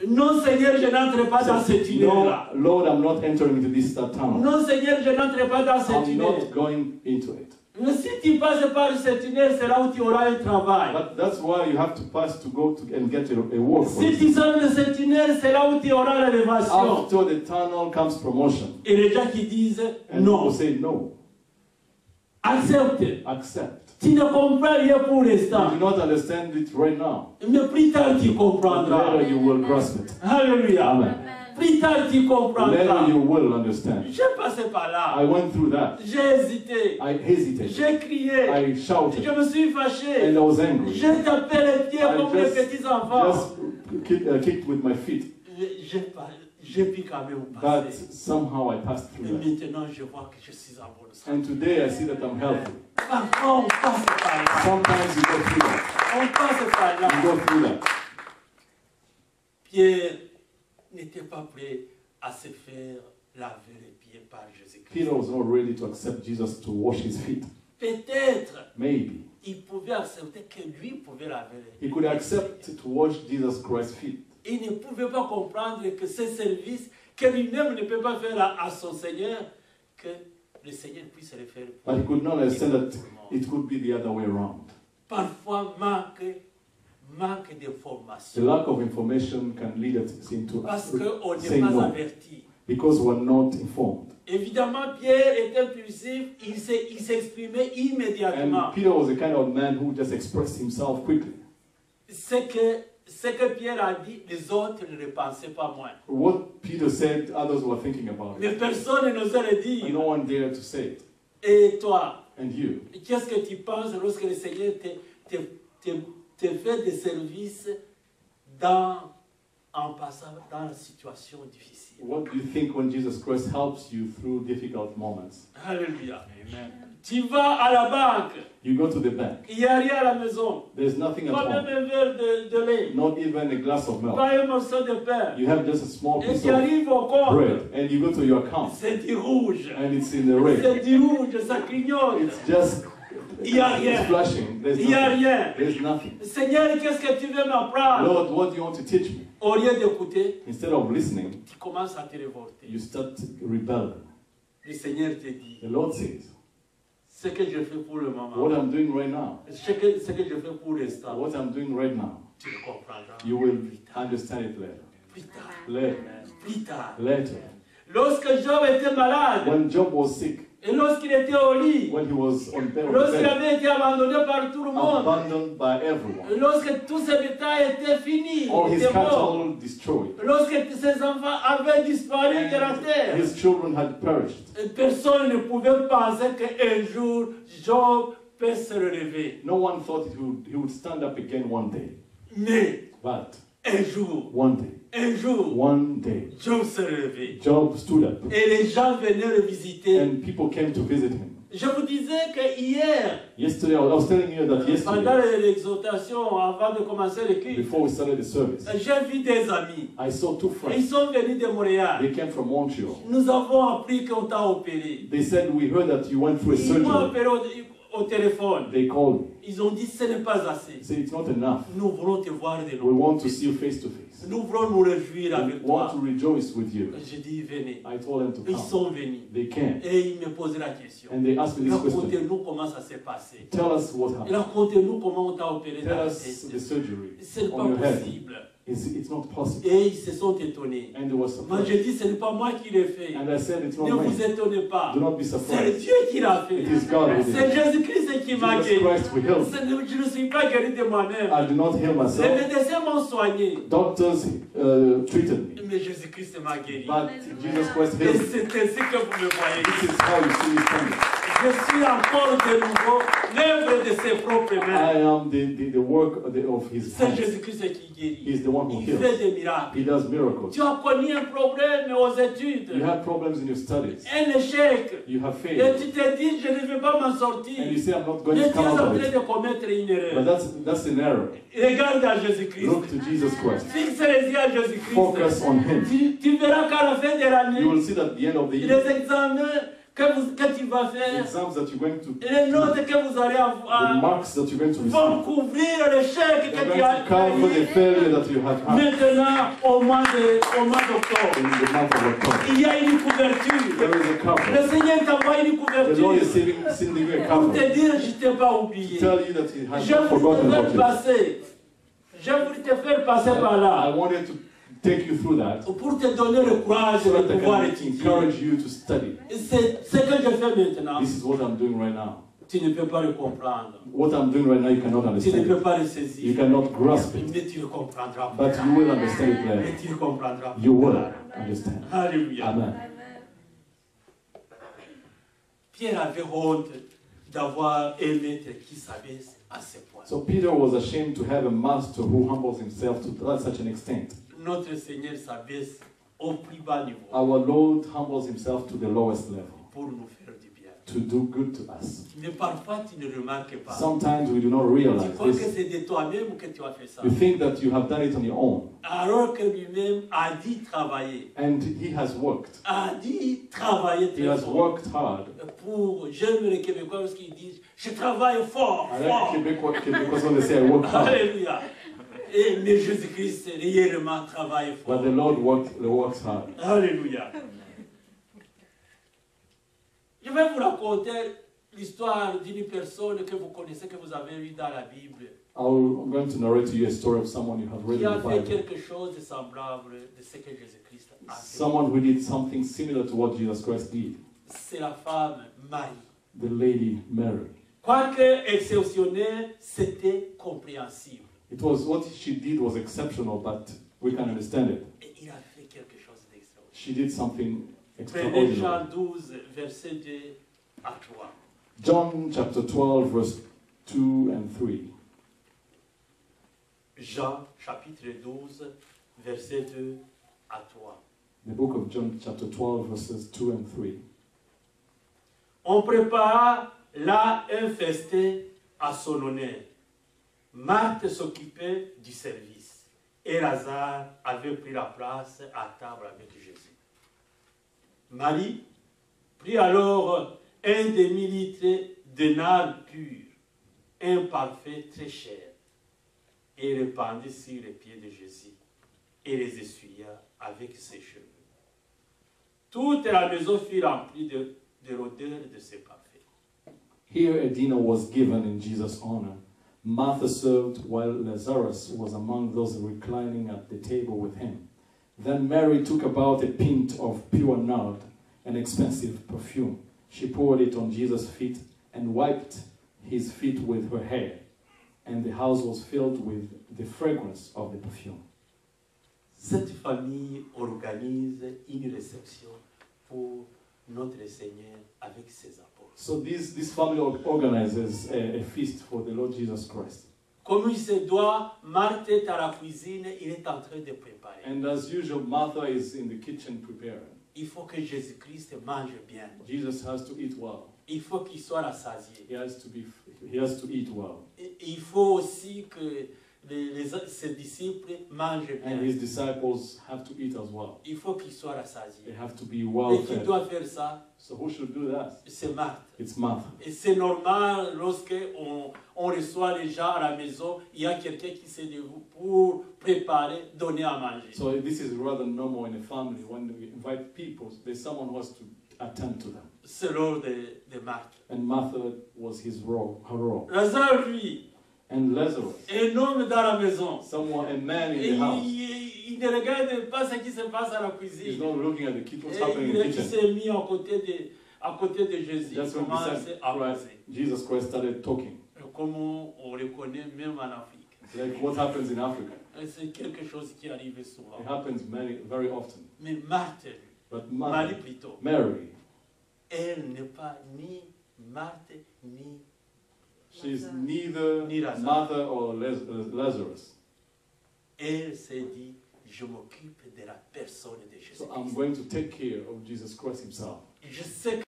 Non, Seigneur, je n'entre pas dans ce tunnel-là. No, Lord, I'm not entering into this tunnel. Non, Seigneur, je n'entre pas dans ce I'm tunnel. not going into it. Mais si tu passes par ce tunnel, c'est là où tu auras un travail. But that's why you have to pass to go to and get a work. Si tu sors de ce tunnel, c'est là où tu auras l'élévation. After the tunnel comes promotion. Et les gens qui disent And non. people say no. Accepte. Accept. Tu ne comprends rien pour l'instant. You do not understand it right now. Mais plus tard tu But comprendras. later you will grasp it. Alléluia. Amen. Plus tard tu comprendras. Later you will understand. J'ai passé par là. I went through that. J'ai hésité. I hesitated. J'ai crié. I shouted. Je me suis fâché. And I was angry. J'ai tapé les pieds comme les petits enfants. Just kicked with my feet. J'ai pu quand même But passer. somehow I passed Et through that. maintenant je vois que je suis en bonne santé. And today I see that I'm healthy. Parfois on passe par là. Sometimes you go through that. On passe par là. You go through that. Pierre n'était pas prêt à se faire laver les pieds par Jésus-Christ. Peter was not ready to accept Jesus to wash his feet. Peut-être Maybe. il pouvait accepter que lui pouvait laver les pieds. He could accept to wash Jesus Christ's feet. Il ne pouvait pas comprendre que ce service que lui-même ne peut pas faire à son Seigneur, que le Seigneur puisse le faire. But he could not understand that it could be the other way around. Parfois manque The d'information. lack of information can lead us into Parce qu'on n'est saying pas no. averti. Because we're not informed. Évidemment, Pierre est impulsif, il s'exprimait immédiatement. And Peter was the kind of man who just expressed himself quickly. Ce que Pierre a dit, les autres ne le pensaient pas moins. What Peter said, others were thinking about Mais it. personne n'osait le And dire. no one dared to say it. Et toi, And you, qu'est-ce que tu penses lorsque le Seigneur te fait des services en passant dans la situation difficile? what do you think when Jesus Christ helps you through difficult moments? Alléluia. Amen. Tu vas à la banque, You go to the bank. il n'y a rien à la maison. There's nothing at Pas même home. un verre de lait, Not even a glass of milk. pas un morceau de pain. You have just a small Et piece tu of arrives au compte, bread. And you go to your account. c'est du rouge. And it's in the red. C'est du rouge, ça clignote. It's just Il n'y a rien. it's flashing. There's Il n'y a nothing. rien. There's nothing. Seigneur, qu'est-ce que tu veux m'apprendre? Lord, what do you want to teach me? Au lieu d'écouter, Instead of listening, tu commences à te révolter. you start rebelling. Le Seigneur te dit, The Lord says, ce que je fais pour le what moment, I'm doing right now, ce que je fais pour l'instant, what I'm doing right now, tu le comprendras. you will understand it later. Plus tard. Later. Plus tard. Later. Lorsque Job était malade, When Job was sick, et lorsqu'il était au lit, when he was on bed, lorsqu'il avait été abandonné par tout le monde, abandoned by everyone, lorsque tous ses bétails étaient finis, all his étaient morts, cattle destroyed, lorsque ses enfants avaient disparu de la terre, his children had perished. personne ne pouvait penser qu'un jour Job peut se relever. No one thought he would stand up again one day. Mais But un jour, one day, Job se relevait. Job stood up Et les gens venaient le visiter. and people came to visit him. Je vous disais que hier, Yesterday, I was telling you that pendant yesterday, l'exhortation, avant de commencer le culte, before we started the service, j'ai vu des amis. I saw two Ils friends. sont venus de Montréal. They came from Montreal. Nous avons appris qu'on t'a opéré. They said, we heard that you went through a Ils m'ont surgery. appelé au téléphone. They called me. Ils ont dit ce n'est pas assez. They said, it's not enough. Nous voulons te voir de We loin. want to see you face to face. Nous voulons nous réjouir We avec want toi. to rejoice with you. J'ai dit venez. I told them to Ils come. sont venus. They came. Et ils me posaient la question. And they asked me this question. Racontez-nous comment ça s'est passé. Tell us what happened. Racontez-nous comment on t'a opéré dans Tell la us the tête. surgery Ce n'est pas on your head. possible. It's not possible. Et ils se sont étonnés. And they were Moi surprised. j'ai dit ce n'est pas moi qui l'ai fait. And I said, it's Ne not vous me. étonnez pas. Do not be C'est surprised. Dieu qui l'a fait. It is God who did C'est it. Jésus-Christ qui m'a Jesus guéri. Christ will heal. Je ne suis pas guéri de moi-même. I do not heal Les myself. médecins m'ont soigné. Doctors treated me. Mais Jésus-Christ m'a guéri. But Jesus Christ Et healed me. c'est ainsi que vous me voyez. This is how you see me coming. Je suis encore de nouveau l'œuvre de ses propres mains. I am the work of his C'est hands. Jésus-Christ qui guérit. He is the one who Il fait heals. des miracles. He does miracles. Tu as connu un problème aux études, You have problems in your studies. un échec, You have et failed. tu te dis je ne vais pas m'en sortir. And you say, I'm not going Mais to tu es come en out of train it. de commettre une But erreur. that's an error. Regarde à Jésus-Christ. Look to Jesus Christ. Fixe les yeux à Jésus-Christ. Focus on him. Tu verras qu'à la fin de l'année, You will see that at the end of the year, les examens, que tu vas The faire, exams that you're going to, les notes que vous allez the avoir, marks that you're going to vont receive, couvrir l'échec they're que tu going as to cover the eu failure that you have had maintenant au mois d'octobre. in the month of October. Il y a une couverture. There is a Le cover. Seigneur t'envoie une The Lord couverture is sending you a pour te cover dire, je ne t'ai pas to oublié. tell you that He has Je not voulais forgotten te about faire you. passer. Je voulais te faire passer par I là wanted to take you through that pour te donner le courage so de that I pouvoir can étudier. encourage you to study. C'est ce que je fais maintenant. This is what I'm doing right now. Tu ne peux pas le comprendre. What I'm doing right now, you cannot Tu ne understand peux it. pas le You saisir. cannot grasp it, Mais tu le comprendras. but you will understand it Mais later. tu le comprendras. You will understand. Alléluia. Amen. Pierre avait honte d'avoir un maître qui savait à ce point. So Peter was ashamed to have a master who humbles himself to such an extent. Notre Seigneur s'abaisse au plus bas niveau Our Lord humbles himself to the lowest level pour nous faire du bien. to do good to us. Mais parfois tu ne remarques pas. Sometimes we do not Tu realize crois que this. c'est de toi-même que tu as fait ça. You think that you have done it on your own, Alors que lui-même a dit travailler. and he has worked. A dit travailler He très has fort. worked hard. Pour, j'aime les Québécois parce qu'ils disent, je travaille fort, I like fort. Québécois when they say I work hard, Alléluia. Mais Jésus-Christ réellement travaille fort. but the Lord works hard. Alléluia. Je vais vous raconter l'histoire d'une personne que vous connaissez, que vous avez lu dans la Bible, I'm going to narrate to you a story of someone you have read qui in a the fait Bible. quelque chose de semblable de ce que Jésus-Christ a fait. Someone who did something similar to what Jesus Christ did. C'est la femme Marie. The lady Mary. Quoique exceptionnel, c'était compréhensible. It was what she did was exceptional, but we can understand it. Et il a fait quelque chose d'extraordinaire. She did something Prenez extraordinary. Jean 12, verset 2 à 3. John chapter 12, verse 2 and 3. Jean, chapitre 12, verset 2 à 3. The book of John chapter 12, verses 2 and 3. On prépara là un festin à son honneur. Marthe s'occupait du service et Lazare avait pris la place à table avec Jésus. Marie prit alors un demi-litre de nard pur, un parfum très cher, et répandit sur les pieds de Jésus et les essuya avec ses cheveux. Toute la maison fut remplie de l'odeur de ce parfum. Here a dinner was given in Jesus' honor. Martha served while Lazarus was among those reclining at the table with him. Then Mary took about a pint of pure nard, an expensive perfume. She poured it on Jesus' feet and wiped his feet with her hair, and the house was filled with the fragrance of the perfume. Cette famille organise une réception pour notre Seigneur avec ses apôtres. So this family organizes a feast for the Lord Jesus Christ. Comme il se doit, Marthe est à la cuisine, il est en train de préparer. And as usual, Martha is in the kitchen preparing. Il faut que Jésus-Christ mange bien. Jesus has to eat well. Il faut qu'il soit rassasié. He has to eat well. Et il faut aussi que ses disciples mangent And bien. his disciples have to eat as well. Il faut qu'il soit They rassasié. have to be Et well qui fed. doit faire ça? So who should do that? C'est Marthe. It's Martha. Et c'est normal lorsque on reçoit les gens à la maison, il y a quelqu'un qui s'est dévoué pour préparer, donner à manger. So this is rather normal in a family. When we invite people, there's someone who has to attend to them. C'est l'ordre de Marthe. And Martha was her role. Lazare, lui, And Lazarus, un homme dans la maison. a man in Et the house. il ne regarde pas ce qui se passe à la He's cuisine. not looking at the kitchen, what's Et happening in the il kitchen. s'est mis à côté de Jésus. Il Just when commence beside à Christ, causer. Jesus Christ started talking. Comme on le connaît même en Afrique. It's like what happens in Africa. Et c'est quelque chose qui arrive souvent. It happens very often. Mais Marthe, But Marie plutôt, Mary, elle n'est pas ni Marthe ni she's neither Ni Lazarus. Martha or Lazarus. elle s'est dit, je m'occupe de la personne de So Jésus. I'm going to take care of Jesus Christ himself. Je sais